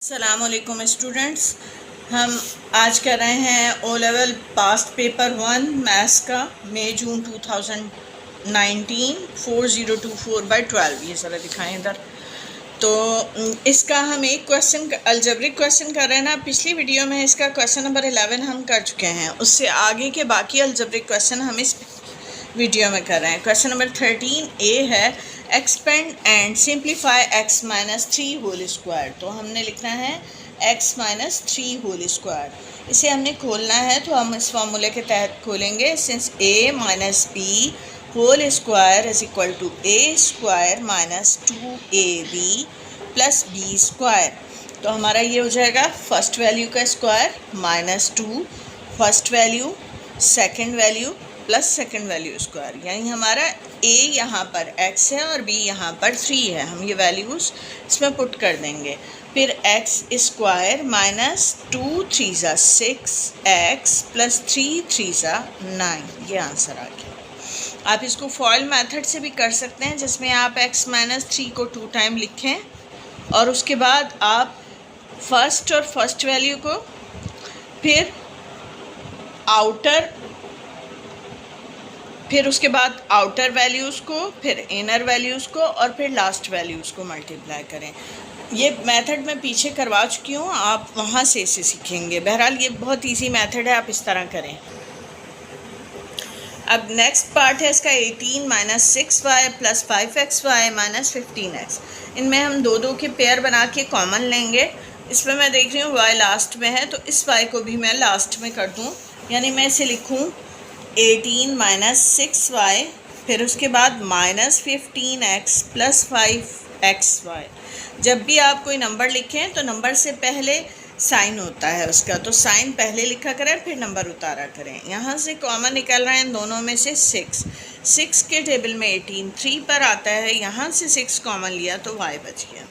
अस्सलामुअलैकुम स्टूडेंट्स, हम आज कर रहे हैं O level past paper 1 maths का मई जून 2019 4024/12। ये ज़रा दिखाएं इधर। तो इसका हम एक क्वेश्चन अलजेब्रिक क्वेश्चन कर रहे हैं ना। पिछली वीडियो में इसका क्वेश्चन नंबर 11 हम कर चुके हैं। उससे आगे के बाकी अलजेब्रिक क्वेश्चन हम इस वीडियो में कर रहे हैं। क्वेश्चन नंबर 13A है expand and simplify x minus 3 whole square. तो हमने लिखना है x माइनस 3 होल स्क्वायर। इसे हमने खोलना है तो हम इस फॉर्मूले के तहत खोलेंगे। Since a minus b whole square is equal to a square minus 2ab plus b square. तो हमारा ये हो जाएगा फर्स्ट वैल्यू का square minus 2 first value second value plus second value square, यानी हमारा a यहाँ पर x है और b यहाँ पर 3 है। हम ये वैल्यूज़ इसमें पुट कर देंगे। फिर x स्क्वायर माइनस 2 3 ज़ा 6x प्लस 3 3 ज़ा 9। ये आंसर आ गया। आप इसको फॉइल मेथड से भी कर सकते हैं, जिसमें आप x माइनस 3 को 2 टाइम लिखें और उसके बाद आप फर्स्ट और फर्स्ट वैल्यू को, फिर उसके बाद आउटर वैल्यूज़ को, फिर इनर वैल्यूज़ को और फिर लास्ट वैल्यूज़ को मल्टीप्लाई करें। ये मेथड मैं पीछे करवा चुकी हूँ, आप वहाँ से इसे सीखेंगे। बहरहाल ये बहुत इजी मेथड है, आप इस तरह करें। अब नेक्स्ट पार्ट है इसका 18 minus 6y plus 5xy minus 15x। इनमें हम दो दो के पेयर बना के कॉमन लेंगे। इसमें मैं देख रही हूँ y लास्ट में है, तो इस y को भी मैं लास्ट में कर दूँ, यानी मैं इसे लिखूँ 18 माइनस 6y, फिर उसके बाद माइनस 15x प्लस 5xy। जब भी आप कोई नंबर लिखें तो नंबर से पहले साइन होता है उसका, तो साइन पहले लिखा करें फिर नंबर उतारा करें। यहाँ से कॉमन निकल रहे हैं दोनों में से 6 के टेबल में 18 3 पर आता है, यहाँ से 6 कॉमन लिया तो y बच गया।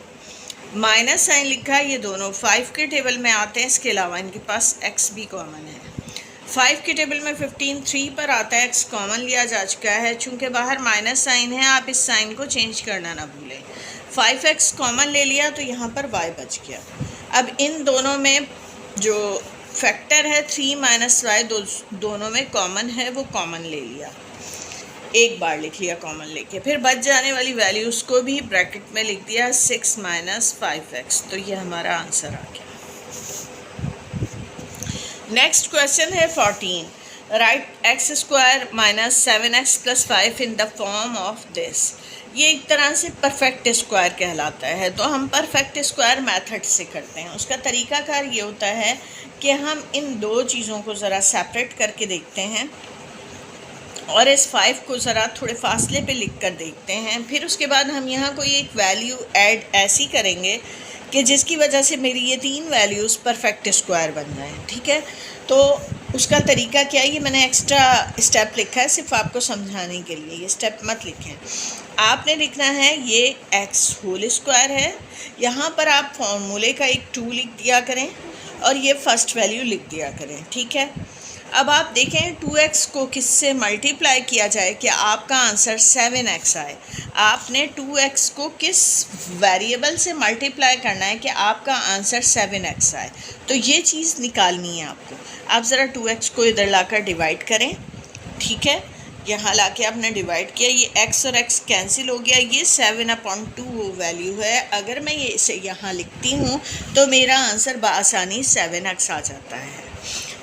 माइनस साइन लिखा है, ये दोनों 5 के टेबल में आते हैं, इसके अलावा इनके पास x भी कॉमन है। 5 के टेबल में 15 3 पर आता है, x कॉमन लिया जा चुका है। चूँकि बाहर माइनस साइन है, आप इस साइन को चेंज करना ना भूलें। 5x कॉमन ले लिया तो यहाँ पर y बच गया। अब इन दोनों में जो फैक्टर है 3 माइनस y, दोनों में कॉमन है, वो कॉमन ले लिया, एक बार लिख लिया कॉमन लेके। फिर बच जाने वाली वैल्यूज़ को भी ब्रैकेट में लिख दिया 6 माइनस 5x। तो ये हमारा आंसर आ गया। नेक्स्ट क्वेश्चन है 14, right x square minus 7x plus 5 in the form of this. ये एक तरह से परफेक्ट स्क्वायर कहलाता है। तो हम परफेक्ट स्क्वायर मेथड से करते हैं। उसका तरीकाकार ये होता है कि हम इन दो चीज़ों को ज़रा सेपरेट करके देखते हैं और इस 5 को ज़रा थोड़े फासले पे लिख कर देखते हैं। फिर उसके बाद हम यहाँ कोई एक वैल्यू ऐड ऐसी करेंगे कि जिसकी वजह से मेरी ये 3 वैल्यूज़ परफेक्ट स्क्वायर बन जाएं। ठीक है, तो उसका तरीका क्या है, ये मैंने एक्स्ट्रा स्टेप लिखा है सिर्फ आपको समझाने के लिए। ये स्टेप मत लिखें, आपने लिखना है ये x होल स्क्वायर है। यहाँ पर आप फॉर्मूले का एक 2 लिख दिया करें और ये फर्स्ट वैल्यू लिख दिया करें। ठीक है, अब आप देखें 2x को किससे मल्टीप्लाई किया जाए कि आपका आंसर 7x आए। आपने 2x को किस वेरिएबल से मल्टीप्लाई करना है कि आपका आंसर 7x आए। तो ये चीज़ निकालनी है आपको। आप ज़रा 2x को इधर लाकर डिवाइड करें। ठीक है, यहाँ लाके आपने डिवाइड किया, ये x और x कैंसिल हो गया, ये 7/2 वो वैल्यू है। अगर मैं ये इसे यहाँ लिखती हूँ तो मेरा आंसर बआसानी 7x आ जाता है।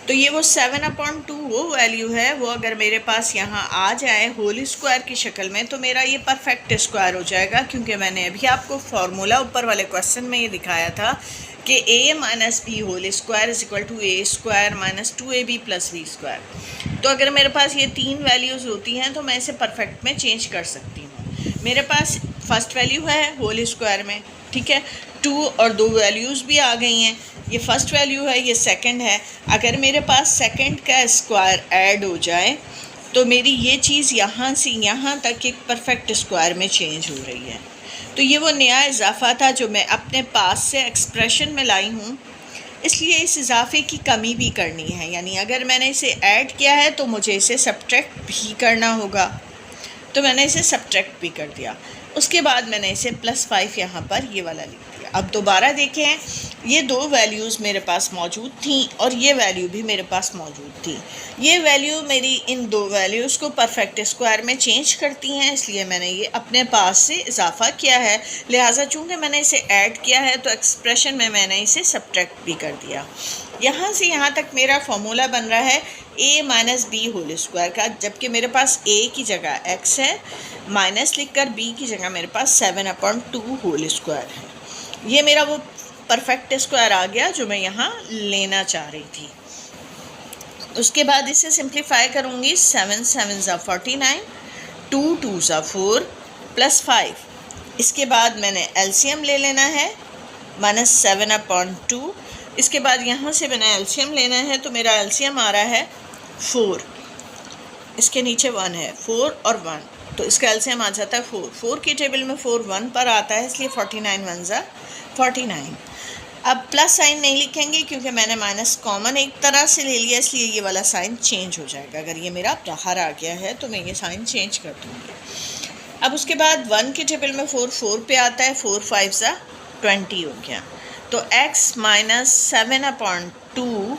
तो ये वो 7/2 वो वैल्यू है, वो अगर मेरे पास यहाँ आ जाए होल स्क्वायर की शक्ल में तो मेरा ये परफेक्ट स्क्वायर हो जाएगा। क्योंकि मैंने अभी आपको फार्मूला ऊपर वाले क्वेश्चन में ये दिखाया था कि a minus b whole square is equal to a square minus 2ab plus b square. तो अगर मेरे पास ये 3 वैल्यूज़ होती हैं तो मैं इसे परफेक्ट में चेंज कर सकती हूँ। मेरे पास फर्स्ट वैल्यू है होल स्क्वायर में, ठीक है, 2 और 2 वैल्यूज़ भी आ गई हैं। ये फर्स्ट वैल्यू है, ये सेकंड है। अगर मेरे पास सेकंड का स्क्वायर ऐड हो जाए तो मेरी ये चीज़ यहाँ से यहाँ तक एक परफेक्ट स्क्वायर में चेंज हो रही है। तो ये वो नया इजाफा था जो मैं अपने पास से एक्सप्रेशन में लाई हूँ, इसलिए इस इजाफे की कमी भी करनी है। यानी अगर मैंने इसे ऐड किया है तो मुझे इसे सब्ट्रैक्ट भी करना होगा, तो मैंने इसे सब्ट्रैक्ट भी कर दिया। उसके बाद मैंने इसे +5 यहाँ पर ये वाला लिख दिया। अब दोबारा देखें, ये दो वैल्यूज़ मेरे पास मौजूद थी और ये वैल्यू भी मेरे पास मौजूद थी। ये वैल्यू मेरी इन दो वैल्यूज़ को परफेक्ट स्क्वायर में चेंज करती हैं, इसलिए मैंने ये अपने पास से इजाफ़ा किया है। लिहाजा चूँकि मैंने इसे ऐड किया है तो एक्सप्रेशन में मैंने इसे सब्ट्रैक्ट भी कर दिया। यहाँ से यहाँ तक मेरा फॉर्मूला बन रहा है a minus b whole square का, जबकि मेरे पास a की जगह x है, माइनस लिखकर b की जगह मेरे पास 7/2 होल स्क्वायर है। ये मेरा वो परफेक्ट स्क्वायर आ गया जो मैं यहाँ लेना चाह रही थी। उसके बाद इसे सिंप्लीफाई करूँगी। 7 7 ज़ा 49, 2 2 ज़ा 4 प्लस 5। इसके बाद मैंने एलसीएम ले लेना है, माइनस 7/2। इसके बाद यहाँ से मैंने एलसीएम लेना है, तो मेरा एलसीएम आ रहा है 4, इसके नीचे 1 है, 4 और 1, तो इसका एलसीएम आ जाता है 4। 4 की टेबल में 4 1 पर आता है, इसलिए 49 1 ज़ा 49। अब प्लस साइन नहीं लिखेंगे क्योंकि मैंने माइनस कॉमन एक तरह से ले लिया, इसलिए ये वाला साइन चेंज हो जाएगा। अगर ये मेरा बाहर आ गया है तो मैं ये साइन चेंज कर दूँगी। अब उसके बाद 1 की टेबल में 4 4 पे आता है, 4 5 ज़ा 20 हो गया। तो x माइनस 7/2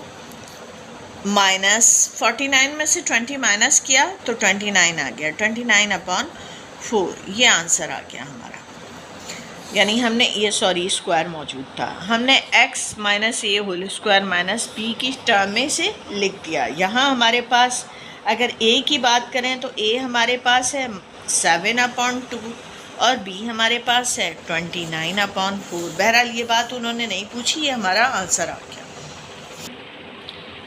माइनस 49 में से 20 माइनस किया तो 29 आ गया, 29/4 ये आंसर आ गया हमारा। यानी हमने ये स्क्वायर मौजूद था, हमने x माइनस ए होल स्क्वायर माइनस b की टर्म में से लिख दिया। यहाँ हमारे पास अगर a की बात करें तो a हमारे पास है 7/2 और b हमारे पास है 29/4। बहरहाल ये बात उन्होंने नहीं पूछी, ये हमारा आंसर आ गया।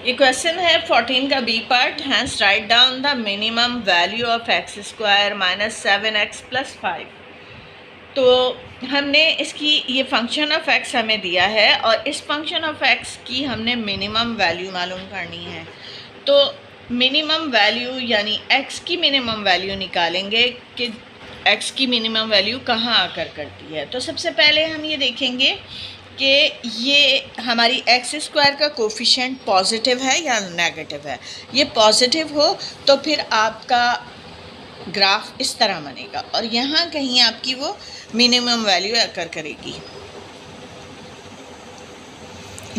ये क्वेश्चन है 14 का b part. Hence write down the minimum value of x square minus 7x plus 5। तो हमने इसकी ये फंक्शन ऑफ एक्स हमें दिया है और इस फंक्शन ऑफ एक्स की हमने मिनिमम वैल्यू मालूम करनी है। तो मिनिमम वैल्यू यानी एक्स की मिनिमम वैल्यू निकालेंगे कि एक्स की मिनिमम वैल्यू कहाँ आकर करती है। तो सबसे पहले हम ये देखेंगे कि ये हमारी एक्स स्क्वायर का कोफिशिएंट पॉजिटिव है या नेगेटिव है। ये पॉजिटिव हो तो फिर आपका ग्राफ इस तरह बनेगा और यहाँ कहीं आपकी वो मिनिमम वैल्यू आकर करेगी।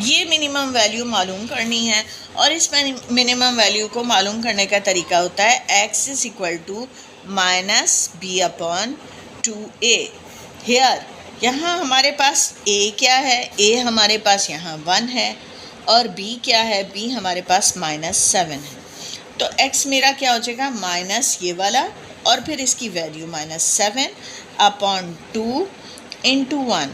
ये मिनिमम वैल्यू मालूम करनी है और इस मिनिमम वैल्यू को मालूम करने का तरीका होता है x is equal to minus b/2a। Here यहाँ हमारे पास a क्या है, a हमारे पास यहाँ 1 है और b क्या है, b हमारे पास -7 है। तो x मेरा क्या हो जाएगा, माइनस ये वाला और फिर इसकी वैल्यू -7/2 इंटू 1।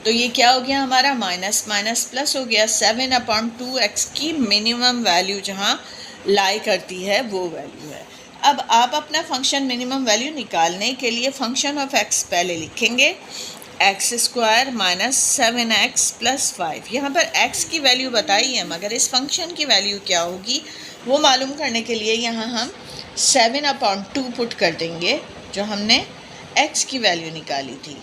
तो ये क्या हो गया हमारा, माइनस माइनस प्लस हो गया। 7/2 x की मिनिमम वैल्यू जहाँ लाई करती है वो वैल्यू है। अब आप अपना फंक्शन मिनिमम वैल्यू निकालने के लिए फंक्शन ऑफ x पहले लिखेंगे, x square minus 7x plus 5। यहाँ पर x की वैल्यू बताई है मगर इस फंक्शन की वैल्यू क्या होगी वो मालूम करने के लिए यहाँ हम 7/2 पुट कर देंगे जो हमने x की वैल्यू निकाली थी।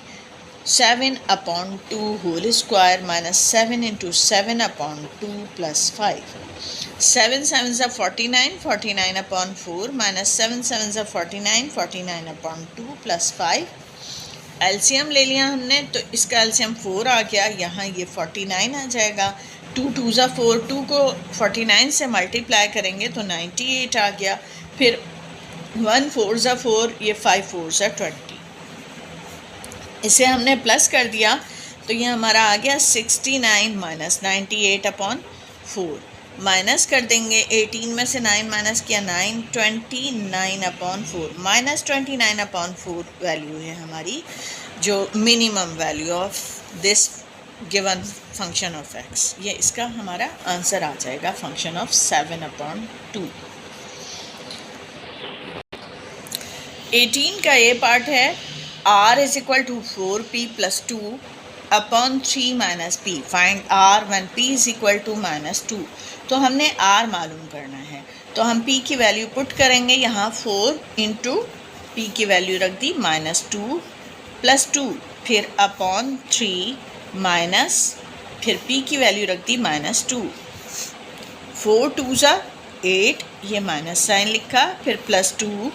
7/2 whole square minus 7 into 7/2 plus 5। 7 7 ज़ा 49, 49/4 माइनस 7 7 ज़ा 49, 49/2 प्लस 5। एलसीएम ले लिया हमने तो इसका एलसीएम 4 आ गया, यहाँ ये 49 आ जाएगा। 2 2 ज़ा 4, 2 को 49 से मल्टीप्लाई करेंगे तो 98 आ गया। फिर 1 4 ज़ा 4, ये 5 4 ज़ा 20। इसे हमने प्लस कर दिया तो ये हमारा आ गया 69 माइनस 98/4। माइनस कर देंगे 18 में से 9 माइनस किया 9, 29/4 माइनस 29/4 वैल्यू है हमारी जो minimum value of this given function of x. ये इसका हमारा आंसर आ जाएगा फंक्शन ऑफ 7/2। 18 का ये पार्ट है, r is equal to 4p plus 2/3 minus p। Find r when p is equal to -2। तो हमने r मालूम करना है तो हम p की वैल्यू पुट करेंगे। यहाँ 4 इंटू p की वैल्यू रख दी -2 प्लस 2, फिर /3 माइनस, फिर p की वैल्यू रख दी -2। 4 2 ज़ा 8, ये माइनस साइन लिखा, फिर प्लस 2,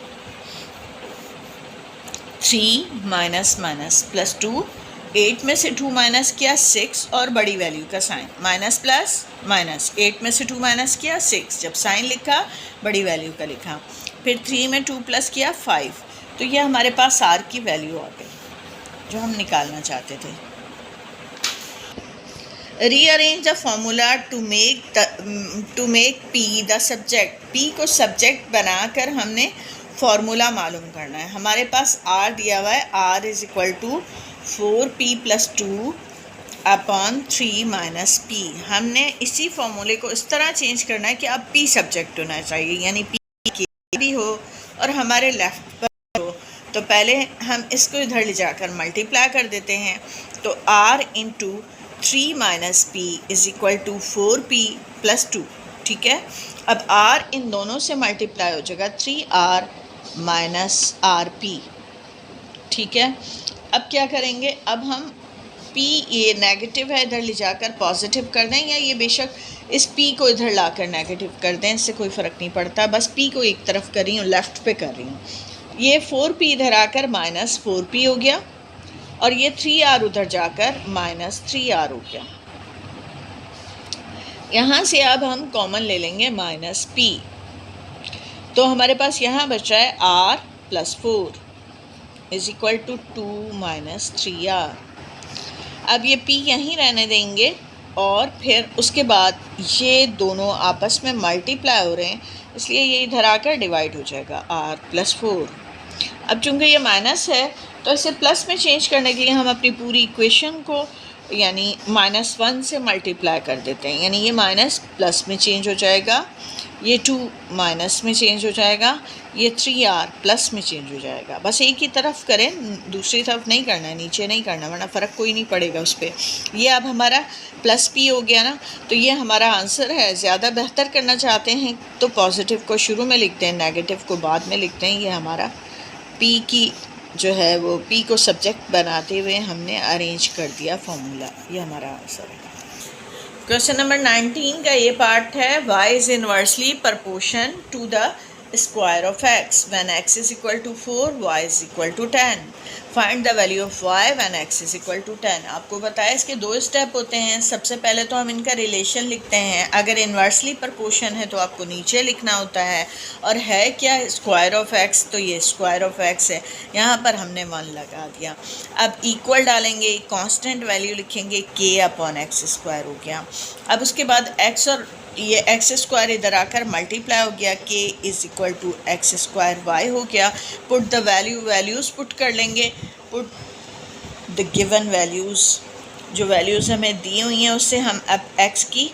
3 माइनस माइनस प्लस 2, 8 में से 2 माइनस किया 6 और बड़ी वैल्यू का साइन, माइनस प्लस माइनस, 8 में से 2 माइनस किया 6, जब साइन लिखा बड़ी वैल्यू का लिखा, फिर 3 में 2 प्लस किया 5, तो ये हमारे पास आर की वैल्यू आ गई जो हम निकालना चाहते थे। Rearrange the formula to make p the subject, p को सब्जेक्ट बनाकर हमने फॉर्मूला मालूम करना है। हमारे पास आर दिया हुआ है, r is equal to 4p + 2 upon 3 minus p. हमने इसी फॉर्मूले को इस तरह चेंज करना है कि अब पी सब्जेक्ट होना चाहिए, यानी पी भी हो और हमारे लेफ्ट पर हो। तो पहले हम इसको इधर ले जाकर मल्टीप्लाई कर देते हैं, तो r into 3 minus p is equal to 4p + 2, ठीक है। अब r इन दोनों से मल्टीप्लाई हो जाएगा 3r माइनस rp, ठीक है। अब क्या करेंगे, अब हम p, ये नेगेटिव है, इधर ले जाकर पॉजिटिव कर दें, या ये बेशक इस p को इधर लाकर नेगेटिव कर दें, इससे कोई फ़र्क नहीं पड़ता, बस p को एक तरफ कर रही हूँ, लेफ़्ट पे कर रही हूँ। ये 4p इधर आकर माइनस 4p हो गया और ये 3r उधर जाकर माइनस 3r हो गया। यहाँ से अब हम कॉमन ले लेंगे माइनस p, तो हमारे पास यहाँ बचा है r + 4 is equal to 2 minus 3r। अब ये p यहीं रहने देंगे और फिर उसके बाद ये दोनों आपस में मल्टीप्लाई हो रहे हैं, इसलिए ये इधर आकर डिवाइड हो जाएगा r + 4। अब चूँकि ये माइनस है तो इसे प्लस में चेंज करने के लिए हम अपनी पूरी इक्वेशन को यानी -1 से मल्टीप्लाई कर देते हैं, यानी ये माइनस प्लस में चेंज हो जाएगा, ये 2 माइनस में चेंज हो जाएगा, ये 3r प्लस में चेंज हो जाएगा। बस एक ही तरफ करें, दूसरी तरफ नहीं करना है, नीचे नहीं करना, वरना फ़र्क कोई नहीं पड़ेगा उस पर। ये अब हमारा +p हो गया ना, तो ये हमारा आंसर है। ज़्यादा बेहतर करना चाहते हैं तो पॉजिटिव को शुरू में लिखते हैं, नेगेटिव को बाद में लिखते हैं। ये हमारा p की जो है वो p को सब्जेक्ट बनाते हुए हमने अरेंज कर दिया फॉर्मूला, ये हमारा आंसर है। क्वेश्चन नंबर 19 का ये पार्ट है, y is inversely proportion to the square of x when x is equal to 4, y is equal to 10। Find the value of y when x is equal to 10। आपको बताया इसके 2 step होते हैं। सबसे पहले तो हम इनका रिलेशन लिखते हैं। अगर इनवर्सली प्रपोर्शन है तो आपको नीचे लिखना होता है, और है क्या स्क्वायर ऑफ x, तो ये स्क्वायर ऑफ x है, यहाँ पर हमने 1 लगा दिया। अब इक्वल डालेंगे, कांस्टेंट वैल्यू लिखेंगे, k/x² हो गया। अब उसके बाद x और ये x² इधर आकर मल्टीप्लाई हो गया, k is equal to x² y हो गया। पुट द वैल्यूज़ पुट कर लेंगे, पुट द गिवन वैल्यूज़, जो वैल्यूज़ हमें दी हुई हैं उससे हम अब x की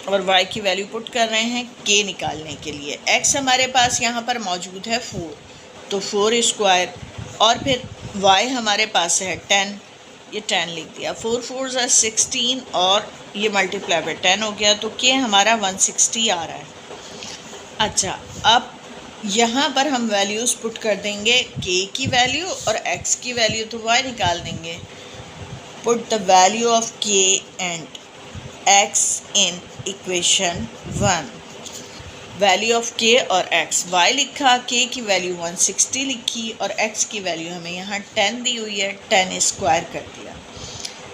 और y की वैल्यू पुट कर रहे हैं k निकालने के लिए। x हमारे पास यहाँ पर मौजूद है 4, तो 4² और फिर y हमारे पास है 10, ये 10 लिख दिया। 4 4 are 16 और ये मल्टीप्लाई बाय 10 हो गया, तो k हमारा 160 आ रहा है। अच्छा, अब यहाँ पर हम वैल्यूज़ पुट कर देंगे, k की वैल्यू और x की वैल्यू, तो y निकाल देंगे। Put the value of k and x in equation 1। Value of k और x, y लिखा, k की वैल्यू 160 लिखी और x की वैल्यू हमें यहाँ 10 दी हुई है, 10 स्क्वायर कर दिया।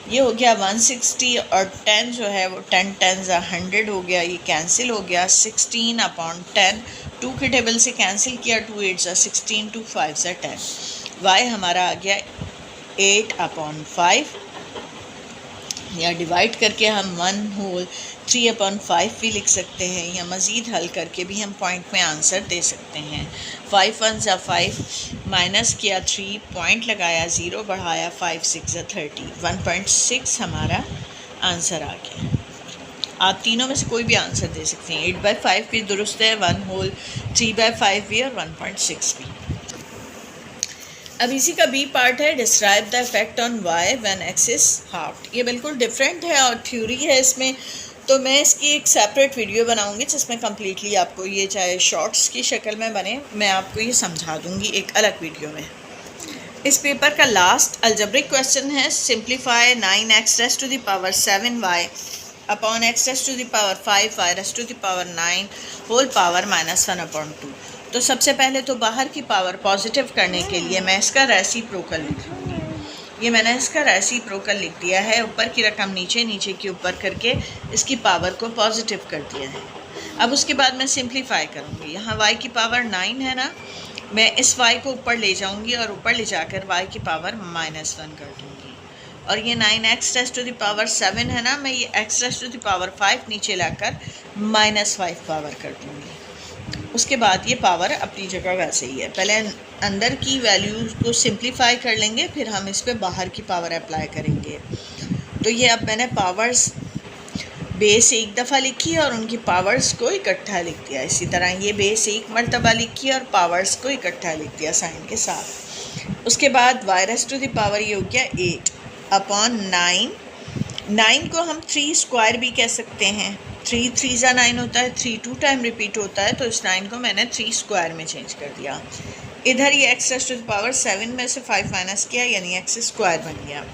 ये हो गया 160 और 10 जो है वो 10 10 100 हो गया, ये कैंसिल हो गया। 16/10, 2 के टेबल से कैंसिल किया, 2 8 16, 2 5 10। y हमारा आ गया 8/5, या डिवाइड करके हम 1/3/5 भी लिख सकते हैं, या मज़ीद हल करके भी हम पॉइंट में आंसर दे सकते हैं। 5 1 5, माइनस किया 3, पॉइंट लगाया, 0 बढ़ाया, 5 6 30, 1.6 हमारा आंसर आ गया। आप तीनों में से कोई भी आंसर दे सकते हैं। 8/5 भी दुरुस्त है, 1/3/5 भी और 1.6 भी। अब इसी का बी पार्ट है, describe the effect on y when x is halved. ये बिल्कुल डिफरेंट है और थ्योरी है इसमें, तो मैं इसकी एक सेपरेट वीडियो बनाऊंगी जिसमें कम्प्लीटली आपको ये चाहे शॉर्ट्स की शक्ल में बने, मैं आपको ये समझा दूंगी एक अलग वीडियो में। इस पेपर का लास्ट अलजेब्रिक क्वेश्चन है, simplify 9x⁻7y upon x⁻5y⁻9 whole power -1/2। तो सबसे पहले तो बाहर की पावर पॉजिटिव करने के लिए मैं इसका रेसिप्रोकल लिखूँगी। ये मैंने इसका रेसिप्रोकल लिख दिया है, ऊपर की रकम नीचे, नीचे की ऊपर करके इसकी पावर को पॉजिटिव कर दिया है। अब उसके बाद मैं सिंप्लीफाई करूँगी। यहाँ y की पावर 9 है ना, मैं इस y को ऊपर ले जाऊँगी और ऊपर ले जाकर y की पावर -1 कर दूँगी। और ये 9x rays to the power 7 है ना, मैं ये x raise to the power 5 नीचे लाकर -5 पावर कर दूँगी। उसके बाद ये पावर अपनी जगह वैसे ही है। पहले अंदर की वैल्यूज़ को सिंप्लीफाई कर लेंगे, फिर हम इस पे बाहर की पावर अप्लाई करेंगे। तो ये अब मैंने पावर्स बेस एक दफ़ा लिखी और उनकी पावर्स को इकट्ठा लिख दिया। इसी तरह ये बेस एक मरतबा लिखी और पावर्स को इकट्ठा लिख दिया साइन के साथ। उसके बाद y raise to the power ये हो गया 8 अपॉन 9। 9 को हम 3 स्क्वायर भी कह सकते हैं। 3 3 ज़ा 9 होता है, 3 2 टाइम रिपीट होता है, तो इस 9 को मैंने 3 स्क्वायर में चेंज कर दिया। इधर ये x raise to the power 7 में से 5 माइनस किया, यानी x स्क्वायर बन गया।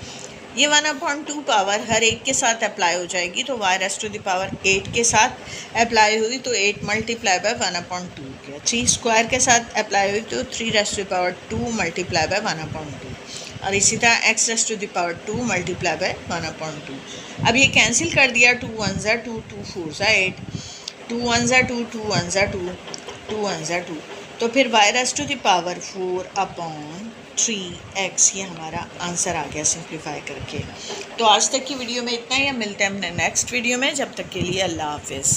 ये 1/2 पावर हर एक के साथ अप्लाई हो जाएगी, तो y raise to the power 8 के साथ अप्लाई हुई तो 8 मल्टीप्लाई बाय 1/2 किया। 3 स्क्वायर के साथ अप्लाई हुई तो 3 raise to the power 2 multiply by 1/2, और इसी तरह x raise to the power 2 multiply by 1/2। अब ये कैंसिल कर दिया, 2 1 ज़ा 2, 2 4 ज़ा 8, 2 1 ज़ा 2, 2 1 ज़ा 2, 2 1 ज़ा 2, तो फिर y raise to the power 4 upon 3x, ये हमारा आंसर आ गया सिंप्लीफाई करके। तो आज तक की वीडियो में इतना ही, हम मिलते हैं अपने नेक्स्ट वीडियो में। जब तक के लिए अल्लाह हाफिज़।